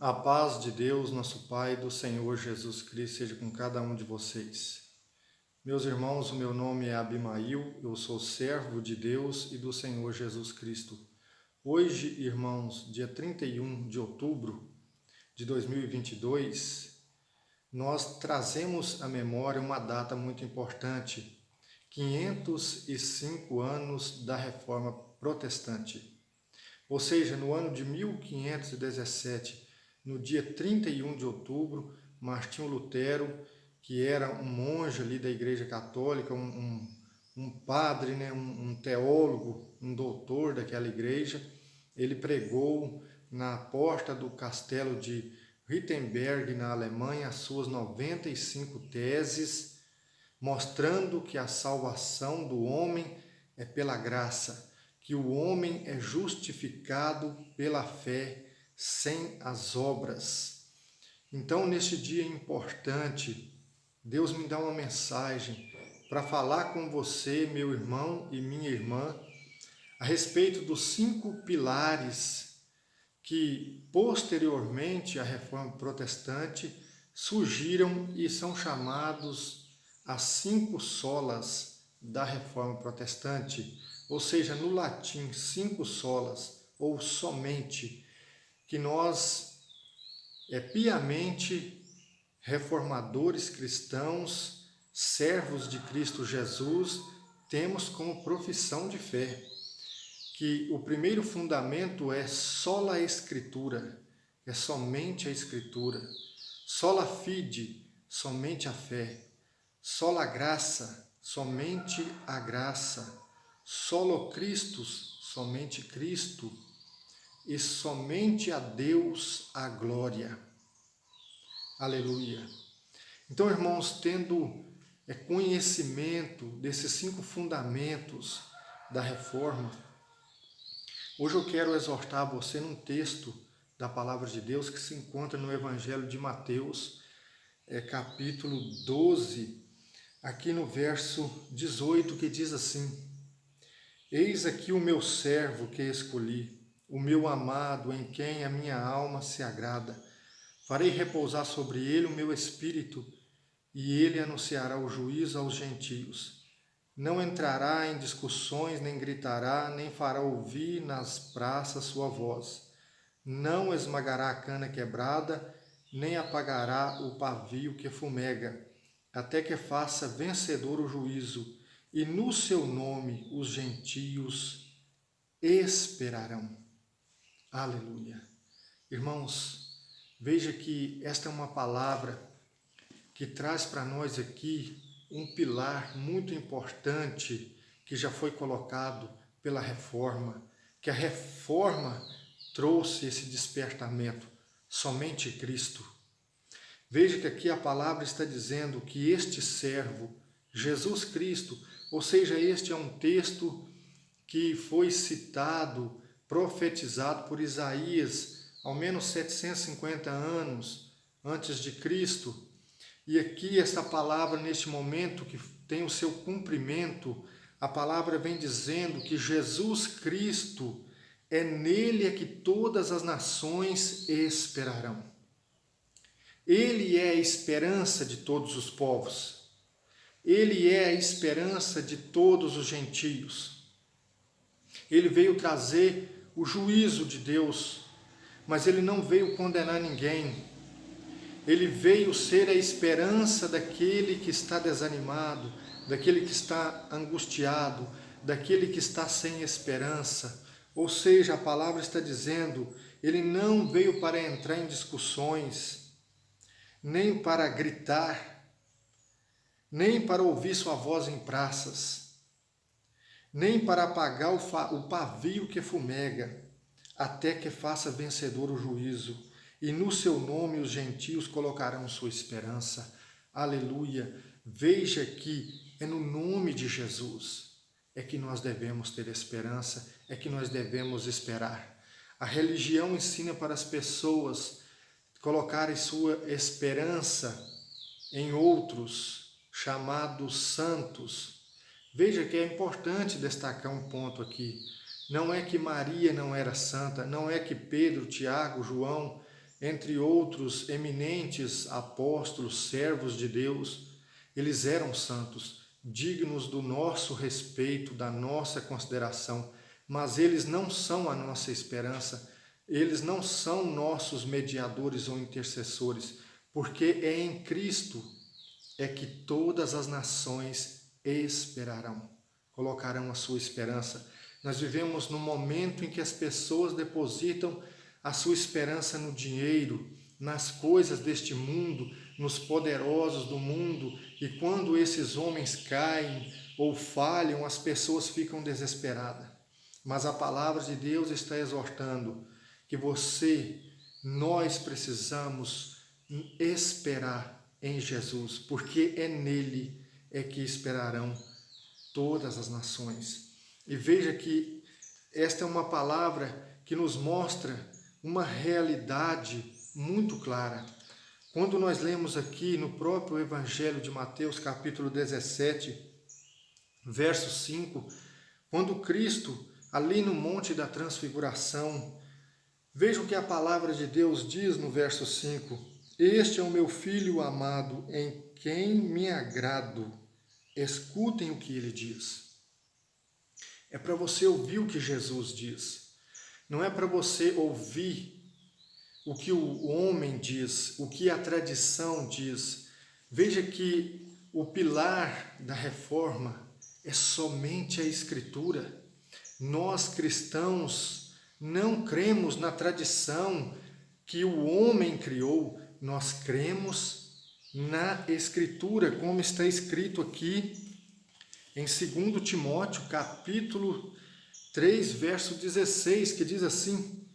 A paz de Deus, nosso Pai, do Senhor Jesus Cristo, seja com cada um de vocês. Meus irmãos, o meu nome é Abimail, eu sou servo de Deus e do Senhor Jesus Cristo. Hoje, irmãos, dia 31 de outubro de 2022, nós trazemos à memória uma data muito importante, 505 anos da Reforma Protestante. Ou seja, no ano de 1517, no dia 31 de outubro, Martinho Lutero, que era um monge ali da Igreja Católica, um padre, um teólogo, um doutor daquela igreja, ele pregou na porta do castelo de Wittenberg, na Alemanha, as suas 95 teses, mostrando que a salvação do homem é pela graça, que o homem é justificado pela fé sem as obras. Então, neste dia importante, Deus me dá uma mensagem para falar com você, meu irmão e minha irmã, a respeito dos 5 pilares que, posteriormente à Reforma Protestante, surgiram e são chamados as 5 solas da Reforma Protestante, ou seja, no latim, 5 solas, ou somente, que nós, piamente reformadores cristãos, servos de Cristo Jesus, temos como profissão de fé, que o primeiro fundamento é sola Escritura, é somente a Escritura, sola fide, somente a fé, sola graça, somente a graça, solo Christus, somente Cristo, e somente a Deus a glória. Aleluia. Então, irmãos, tendo conhecimento desses 5 fundamentos da reforma, hoje eu quero exortar você num texto da Palavra de Deus que se encontra no Evangelho de Mateus, capítulo 12, aqui no verso 18, que diz assim: Eis aqui o meu servo que escolhi, o meu amado, em quem a minha alma se agrada. Farei repousar sobre ele o meu espírito, e ele anunciará o juízo aos gentios. Não entrará em discussões, nem gritará, nem fará ouvir nas praças sua voz. Não esmagará a cana quebrada, nem apagará o pavio que fumega, até que faça vencedor o juízo, e no seu nome os gentios esperarão. Aleluia. Irmãos, veja que esta é uma palavra que traz para nós aqui um pilar muito importante que já foi colocado pela reforma, que a reforma trouxe esse despertamento, somente Cristo. Veja que aqui a palavra está dizendo que este servo, Jesus Cristo, ou seja, este é um texto que foi citado, profetizado por Isaías, ao menos 750 anos antes de Cristo. E aqui esta palavra, neste momento que tem o seu cumprimento, a palavra vem dizendo que Jesus Cristo, nele é que todas as nações esperarão. Ele é a esperança de todos os povos. Ele é a esperança de todos os gentios. Ele veio trazer o juízo de Deus, mas ele não veio condenar ninguém. Ele veio ser a esperança daquele que está desanimado, daquele que está angustiado, daquele que está sem esperança. Ou seja, a palavra está dizendo, ele não veio para entrar em discussões, nem para gritar, nem para ouvir sua voz em praças, nem para apagar o pavio que fumega, até que faça vencedor o juízo, e no seu nome os gentios colocarão sua esperança. Aleluia! Veja que é no nome de Jesus é que nós devemos ter esperança, é que nós devemos esperar. A religião ensina para as pessoas colocarem sua esperança em outros, chamados santos. Veja que é importante destacar um ponto aqui. Não é que Maria não era santa, não é que Pedro, Tiago, João entre outros eminentes apóstolos, servos de Deus, eles eram santos, dignos do nosso respeito, da nossa consideração, mas eles não são a nossa esperança, eles não são nossos mediadores ou intercessores, porque é em Cristo é que todas as nações esperarão, colocarão a sua esperança. Nós vivemos num momento em que as pessoas depositam a sua esperança no dinheiro, nas coisas deste mundo, nos poderosos do mundo, e quando esses homens caem ou falham, as pessoas ficam desesperadas. Mas a palavra de Deus está exortando que nós precisamos esperar em Jesus, porque é nele é que esperarão todas as nações. E veja que esta é uma palavra que nos mostra uma realidade muito clara. Quando nós lemos aqui no próprio Evangelho de Mateus, capítulo 17, verso 5, quando Cristo, ali no Monte da Transfiguração, vejam o que a palavra de Deus diz no verso 5: Este é o meu Filho amado, em quem me agrado. Escutem o que ele diz. É para você ouvir o que Jesus diz. Não é para você ouvir o que o homem diz, o que a tradição diz. Veja que o pilar da reforma é somente a Escritura. Nós cristãos não cremos na tradição que o homem criou, nós cremos na Escritura, como está escrito aqui em 2 Timóteo, capítulo 3, verso 16, que diz assim: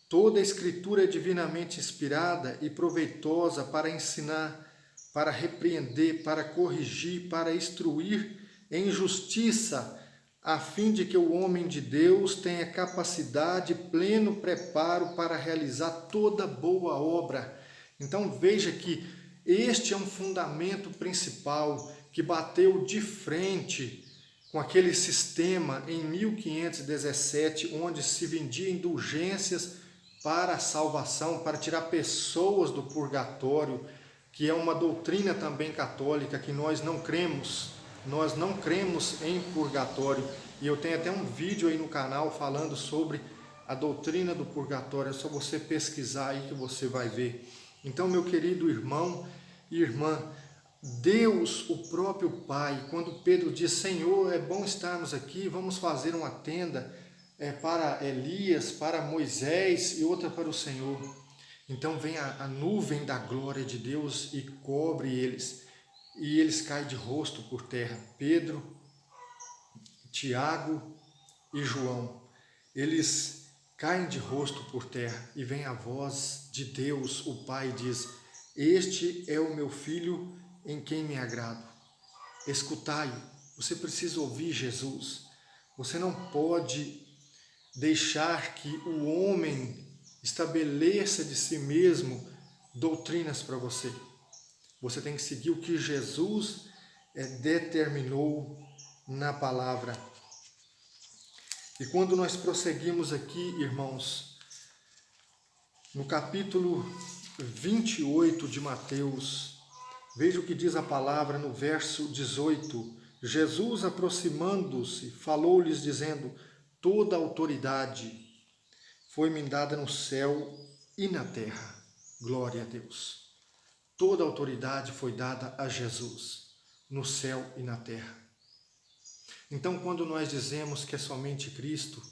Toda a Escritura é divinamente inspirada e proveitosa para ensinar, para repreender, para corrigir, para instruir em justiça, a fim de que o homem de Deus tenha capacidade, pleno preparo para realizar toda boa obra. Então veja que este é um fundamento principal que bateu de frente com aquele sistema em 1517, onde se vendia indulgências para a salvação, para tirar pessoas do purgatório, que é uma doutrina também católica que nós não cremos. Nós não cremos em purgatório, e eu tenho até um vídeo aí no canal falando sobre a doutrina do purgatório, é só você pesquisar aí que você vai ver. Então, meu querido irmão e irmã, Deus, o próprio Pai, quando Pedro diz: Senhor, é bom estarmos aqui, vamos fazer uma tenda para Elias, para Moisés e outra para o Senhor. Então vem a nuvem da glória de Deus e cobre eles. E eles caem de rosto por terra. Pedro, Tiago e João, eles caem de rosto por terra e vem a voz de Deus, o Pai, diz: Este é o meu filho em quem me agrado. Escutai-o. Você precisa ouvir Jesus. Você não pode deixar que o homem estabeleça de si mesmo doutrinas para você. Você tem que seguir o que Jesus determinou na palavra. E quando nós prosseguimos aqui, irmãos, no capítulo 28 de Mateus, veja o que diz a palavra no verso 18. Jesus, aproximando-se, falou-lhes dizendo: Toda autoridade foi-me dada no céu e na terra. Glória a Deus. Toda autoridade foi dada a Jesus, no céu e na terra. Então, quando nós dizemos que é somente Cristo,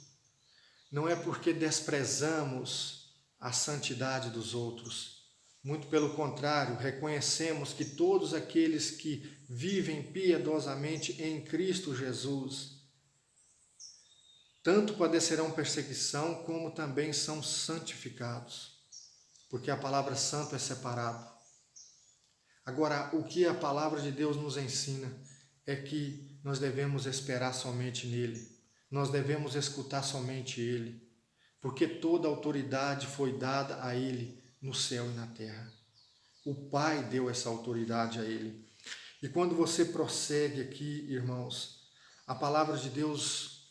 não é porque desprezamos a santidade dos outros. Muito pelo contrário, reconhecemos que todos aqueles que vivem piedosamente em Cristo Jesus, tanto padecerão perseguição, como também são santificados, porque a palavra santo é separado. Agora, o que a palavra de Deus nos ensina é que nós devemos esperar somente nele, nós devemos escutar somente ele, porque toda autoridade foi dada a ele no céu e na terra. O Pai deu essa autoridade a ele. E quando você prossegue aqui, irmãos, a palavra de Deus,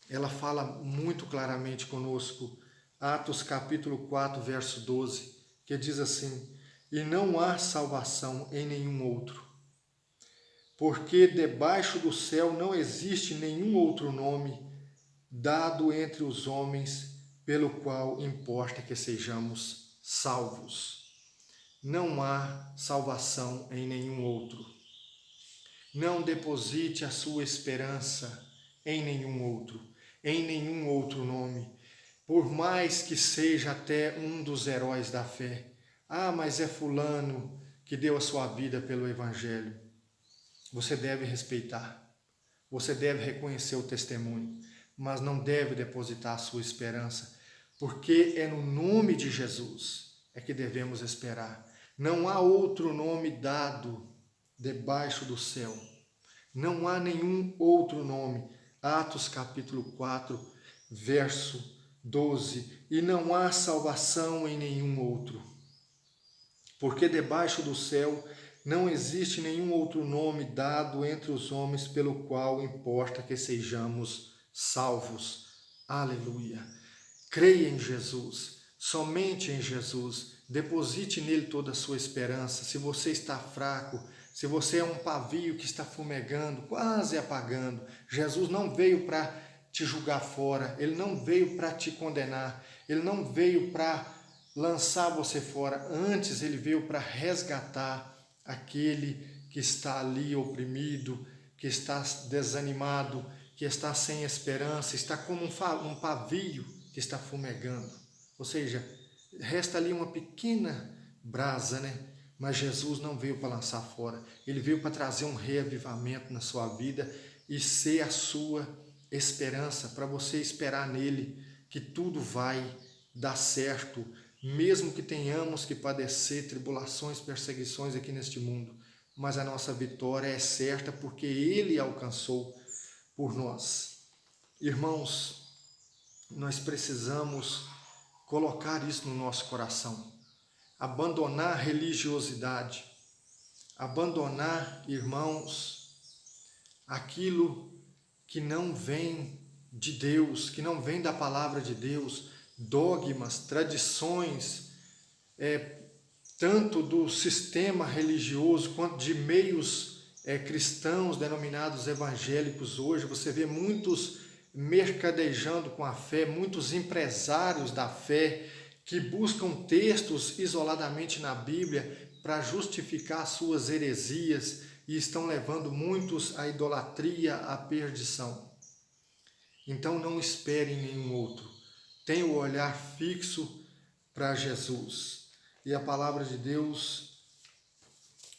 ela fala muito claramente conosco. Atos capítulo 4, verso 12. que diz assim: e não há salvação em nenhum outro, porque debaixo do céu não existe nenhum outro nome dado entre os homens pelo qual importa que sejamos salvos. Não há salvação em nenhum outro. Não deposite a sua esperança em nenhum outro nome, por mais que seja até um dos heróis da fé. Ah, mas é fulano que deu a sua vida pelo Evangelho. Você deve respeitar, você deve reconhecer o testemunho, mas não deve depositar a sua esperança, porque é no nome de Jesus é que devemos esperar. Não há outro nome dado debaixo do céu. Não há nenhum outro nome. Atos capítulo 4, verso 12. E não há salvação em nenhum outro, porque debaixo do céu não existe nenhum outro nome dado entre os homens pelo qual importa que sejamos salvos. Aleluia! Creia em Jesus, somente em Jesus. Deposite nele toda a sua esperança. Se você está fraco, se você é um pavio que está fumegando, quase apagando, Jesus não veio para te julgar fora, ele não veio para te condenar, ele não veio para lançar você fora, antes ele veio para resgatar aquele que está ali oprimido, que está desanimado, que está sem esperança, está como um pavio que está fumegando. Ou seja, resta ali uma pequena brasa, né? Mas Jesus não veio para lançar fora. Ele veio para trazer um reavivamento na sua vida e ser a sua esperança, para você esperar nele que tudo vai dar certo, mesmo que tenhamos que padecer tribulações, perseguições aqui neste mundo. Mas a nossa vitória é certa porque ele alcançou por nós. Irmãos, nós precisamos colocar isso no nosso coração. Abandonar a religiosidade. Abandonar, irmãos, aquilo que não vem de Deus, que não vem da palavra de Deus, dogmas, tradições, tanto do sistema religioso quanto de meios cristãos denominados evangélicos hoje. Você vê muitos mercadejando com a fé, muitos empresários da fé que buscam textos isoladamente na Bíblia para justificar suas heresias e estão levando muitos à idolatria, à perdição. Então não espere em nenhum outro. Tenha o olhar fixo para Jesus. E a palavra de Deus,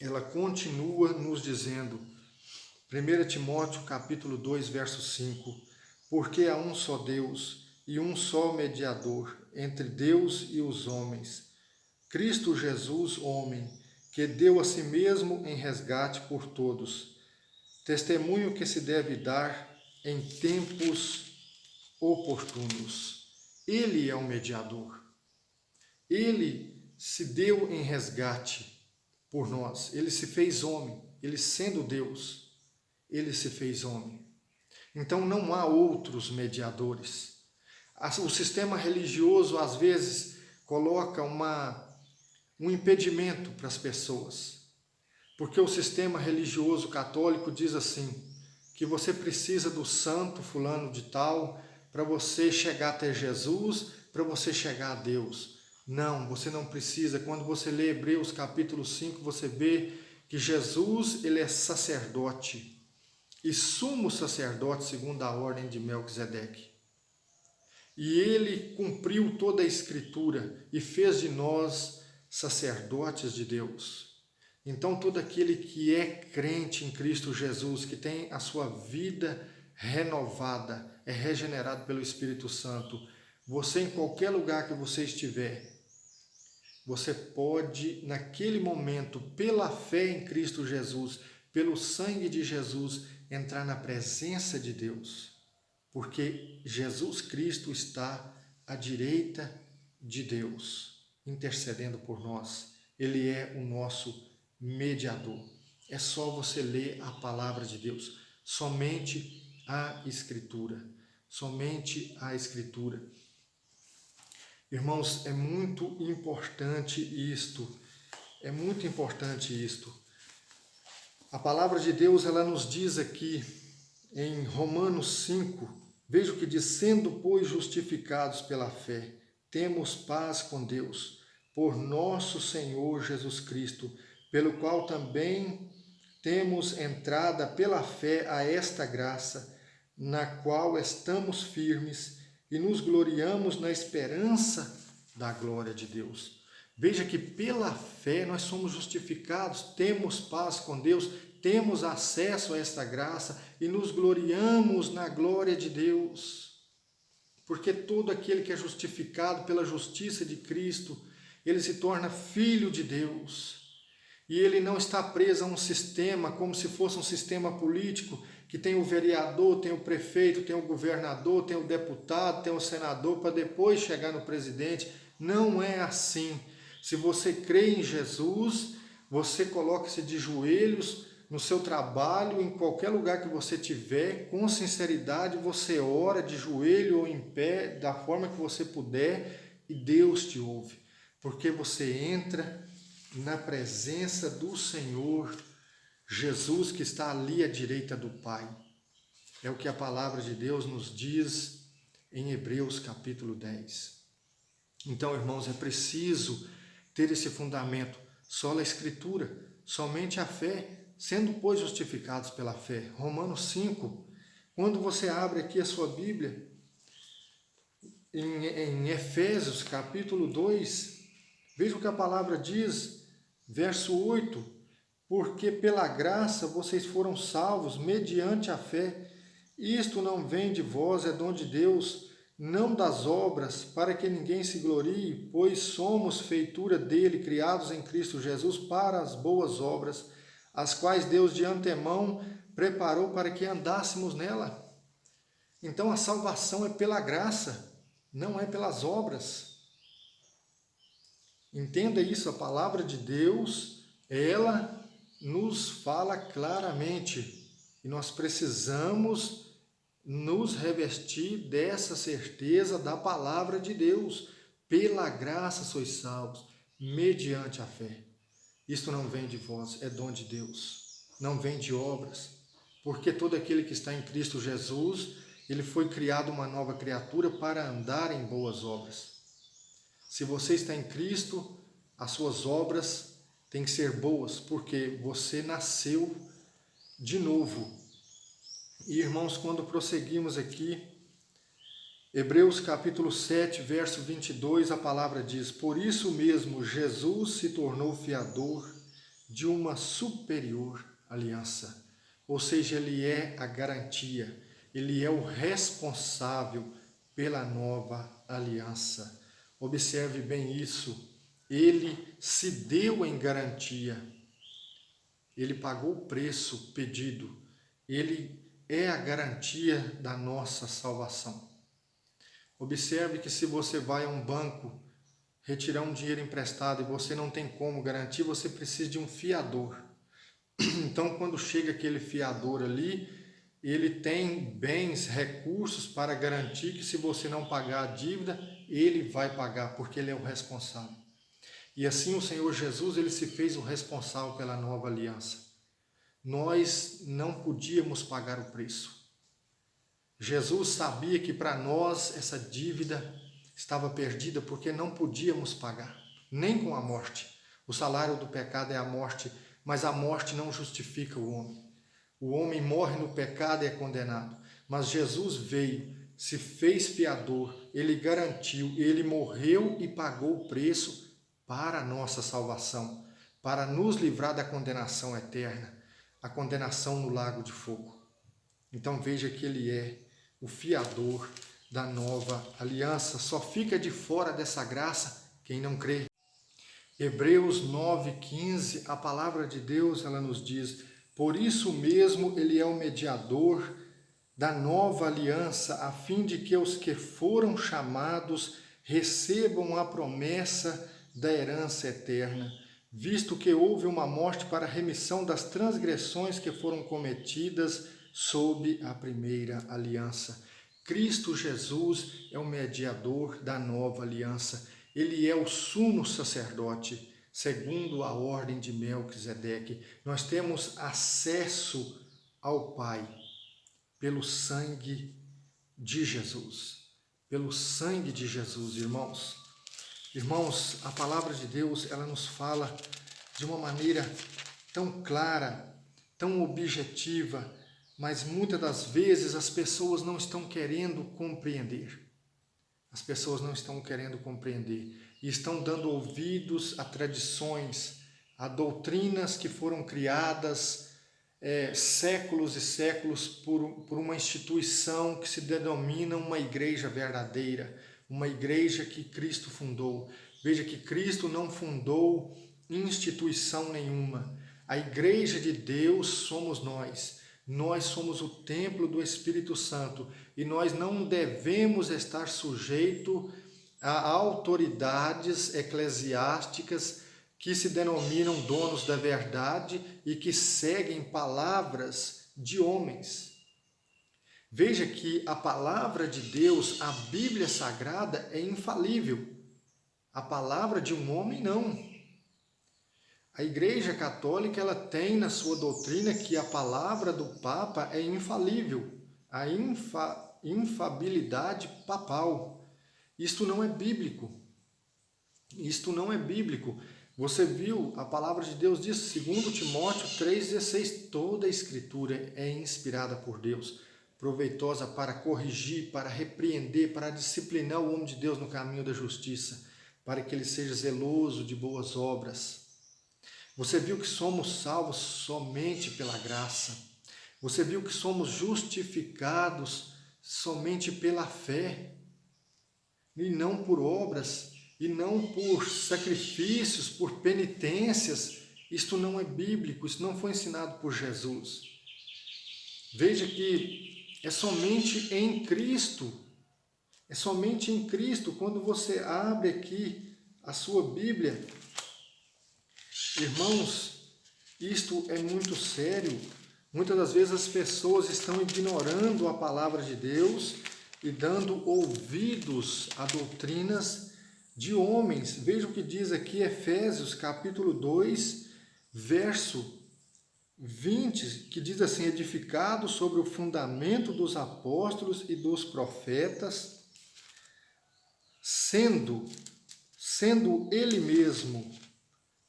ela continua nos dizendo, 1 Timóteo capítulo 2, verso 5, porque há um só Deus e um só mediador entre Deus e os homens, Cristo Jesus, homem, que deu a si mesmo em resgate por todos. Testemunho que se deve dar em tempos oportunos. Ele é o mediador. Ele se deu em resgate por nós. Ele se fez homem. Ele sendo Deus, ele se fez homem. Então não há outros mediadores. O sistema religioso às vezes coloca um impedimento para as pessoas. Porque o sistema religioso católico diz assim, que você precisa do santo fulano de tal para você chegar até Jesus, para você chegar a Deus. Não, você não precisa. Quando você lê Hebreus capítulo 5, você vê que Jesus, ele é sacerdote e sumo sacerdote segundo a ordem de Melquisedeque. E ele cumpriu toda a Escritura e fez de nós sacerdotes de Deus. Então, todo aquele que é crente em Cristo Jesus, que tem a sua vida renovada, é regenerado pelo Espírito Santo, você, em qualquer lugar que você estiver, você pode, naquele momento, pela fé em Cristo Jesus, pelo sangue de Jesus, entrar na presença de Deus. Porque Jesus Cristo está à direita de Deus, intercedendo por nós. Ele é o nosso mediador. É só você ler a palavra de Deus, somente a Escritura, somente a Escritura. Irmãos, é muito importante isto. É muito importante isto. A palavra de Deus, ela nos diz aqui em Romanos 5, veja o que diz: sendo, pois, justificados pela fé, temos paz com Deus, por nosso Senhor Jesus Cristo, pelo qual também temos entrada pela fé a esta graça, na qual estamos firmes e nos gloriamos na esperança da glória de Deus. Veja que pela fé nós somos justificados, temos paz com Deus, temos acesso a esta graça e nos gloriamos na glória de Deus. Porque todo aquele que é justificado pela justiça de Cristo, ele se torna filho de Deus. E ele não está preso a um sistema como se fosse um sistema político, que tem o vereador, tem o prefeito, tem o governador, tem o deputado, tem o senador, para depois chegar no presidente. Não é assim. Se você crê em Jesus, você coloca-se de joelhos no seu trabalho, em qualquer lugar que você estiver, com sinceridade, você ora de joelho ou em pé, da forma que você puder, e Deus te ouve, porque você entra na presença do Senhor Jesus, que está ali à direita do Pai. É o que a palavra de Deus nos diz em Hebreus capítulo 10. Então, irmãos, é preciso ter esse fundamento, só a Escritura, somente a fé, sendo, pois, justificados pela fé. Romanos 5, quando você abre aqui a sua Bíblia, em Efésios capítulo 2, veja o que a palavra diz, verso 8, porque pela graça vocês foram salvos mediante a fé. Isto não vem de vós, é dom de Deus, não das obras, para que ninguém se glorie, pois somos feitura dele, criados em Cristo Jesus para as boas obras, as quais Deus de antemão preparou para que andássemos nela. Então a salvação é pela graça, não é pelas obras. Entenda isso, a palavra de Deus, ela nos fala claramente e nós precisamos nos revestir dessa certeza da palavra de Deus. Pela graça sois salvos, mediante a fé. Isto não vem de vós, é dom de Deus, não vem de obras, porque todo aquele que está em Cristo Jesus, ele foi criado uma nova criatura para andar em boas obras. Se você está em Cristo, as suas obras têm que ser boas, porque você nasceu de novo. E, irmãos, quando prosseguimos aqui, Hebreus capítulo 7, verso 22, a palavra diz: por isso mesmo Jesus se tornou fiador de uma superior aliança. Ou seja, ele é a garantia, ele é o responsável pela nova aliança. Observe bem isso, ele se deu em garantia, ele pagou o preço pedido, ele é a garantia da nossa salvação. Observe que se você vai a um banco retirar um dinheiro emprestado e você não tem como garantir, você precisa de um fiador. Então, quando chega aquele fiador ali, ele tem bens, recursos para garantir que se você não pagar a dívida, ele vai pagar, porque ele é o responsável. E assim o Senhor Jesus, ele se fez o responsável pela nova aliança. Nós não podíamos pagar o preço. Jesus sabia que para nós essa dívida estava perdida porque não podíamos pagar, nem com a morte. O salário do pecado é a morte, mas a morte não justifica o homem. O homem morre no pecado e é condenado. Mas Jesus veio, se fez fiador, ele garantiu, ele morreu e pagou o preço para a nossa salvação, para nos livrar da condenação eterna, a condenação no lago de fogo. Então veja que ele é o fiador da nova aliança. Só fica de fora dessa graça quem não crê. Hebreus 9:15, a palavra de Deus, ela nos diz: por isso mesmo ele é o mediador da nova aliança, a fim de que os que foram chamados recebam a promessa da herança eterna, visto que houve uma morte para a remissão das transgressões que foram cometidas sob a primeira aliança. Cristo Jesus é o mediador da nova aliança. Ele é o sumo sacerdote, segundo a ordem de Melquisedeque. Nós temos acesso ao Pai pelo sangue de Jesus. Pelo sangue de Jesus, irmãos. Irmãos, a palavra de Deus, ela nos fala de uma maneira tão clara, tão objetiva, mas muitas das vezes as pessoas não estão querendo compreender. As pessoas não estão querendo compreender e estão dando ouvidos a tradições, a doutrinas que foram criadas séculos e séculos por uma instituição que se denomina uma igreja verdadeira, uma igreja que Cristo fundou. Veja que Cristo não fundou instituição nenhuma. A igreja de Deus somos nós. Nós somos o templo do Espírito Santo e nós não devemos estar sujeitos a autoridades eclesiásticas que se denominam donos da verdade e que seguem palavras de homens. Veja que a palavra de Deus, a Bíblia Sagrada, é infalível. A palavra de um homem, não. A Igreja Católica, ela tem na sua doutrina que a palavra do Papa é infalível, a infabilidade papal. Isto não é bíblico. Isto não é bíblico. Você viu, a palavra de Deus diz, segundo Timóteo 3,16, toda a Escritura é inspirada por Deus, proveitosa para corrigir, para repreender, para disciplinar o homem de Deus no caminho da justiça, para que ele seja zeloso de boas obras. Você viu que somos salvos somente pela graça. Você viu que somos justificados somente pela fé, e não por obras, e não por sacrifícios, por penitências. Isto não é bíblico, isso não foi ensinado por Jesus. Veja que é somente em Cristo, quando você abre aqui a sua Bíblia. Irmãos, isto é muito sério. Muitas das vezes as pessoas estão ignorando a palavra de Deus e dando ouvidos a doutrinas de homens. Veja o que diz aqui Efésios capítulo 2, verso 20, que diz assim: edificado sobre o fundamento dos apóstolos e dos profetas, sendo ele mesmo,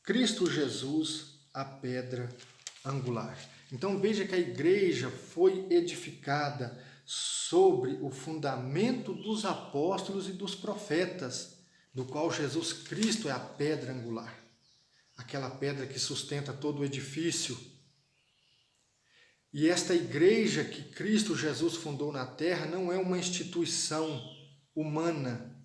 Cristo Jesus, a pedra angular. Então veja que a igreja foi edificada sobre o fundamento dos apóstolos e dos profetas, do qual Jesus Cristo é a pedra angular, aquela pedra que sustenta todo o edifício. E esta igreja que Cristo Jesus fundou na terra não é uma instituição humana,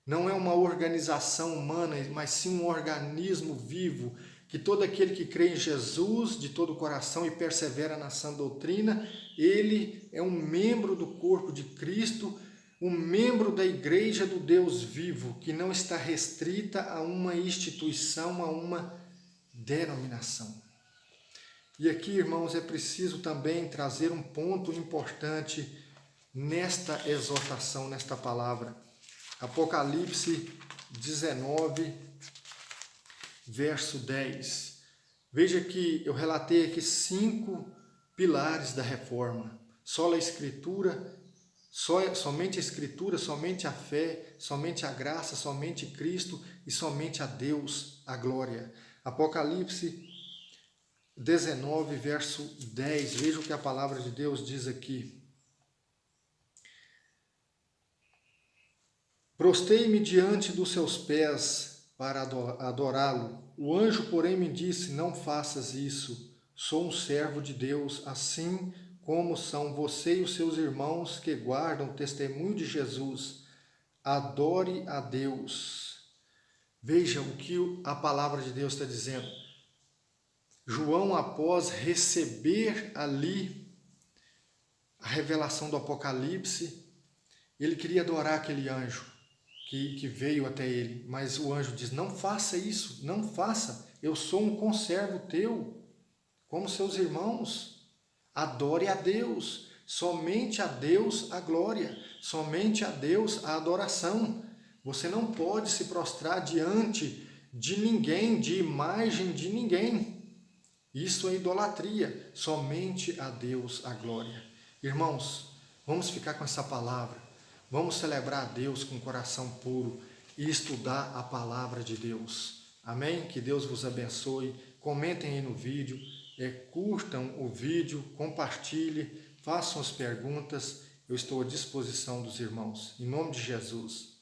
não é uma organização humana, mas sim um organismo vivo, que todo aquele que crê em Jesus de todo o coração e persevera na sã doutrina, ele é um membro do corpo de Cristo, um membro da igreja do Deus vivo, que não está restrita a uma instituição, a uma denominação. E aqui, irmãos, é preciso também trazer um ponto importante nesta exortação, nesta palavra. Apocalipse 19, verso 10. Veja que eu relatei aqui 5 pilares da reforma. Sola a Escritura, somente a Escritura, somente a fé, somente a graça, somente Cristo e somente a Deus, a glória. Apocalipse 19, verso 10. Veja o que a palavra de Deus diz aqui. Prostei-me diante dos seus pés para adorá-lo. O anjo, porém, me disse: não faças isso. Sou um servo de Deus, assim como são você e os seus irmãos que guardam o testemunho de Jesus. Adore a Deus. Veja o que a palavra de Deus está dizendo. João, após receber ali a revelação do Apocalipse, ele queria adorar aquele anjo que veio até ele, mas o anjo diz: não faça isso, não faça, eu sou um conservo teu, como seus irmãos, adore a Deus. Somente a Deus a glória, somente a Deus a adoração. Você não pode se prostrar diante de ninguém, de imagem de ninguém. Isso é idolatria, somente a Deus a glória. Irmãos, vamos ficar com essa palavra, vamos celebrar a Deus com coração puro e estudar a palavra de Deus. Amém? Que Deus vos abençoe. Comentem aí no vídeo, curtam o vídeo, compartilhem, façam as perguntas. Eu estou à disposição dos irmãos. Em nome de Jesus.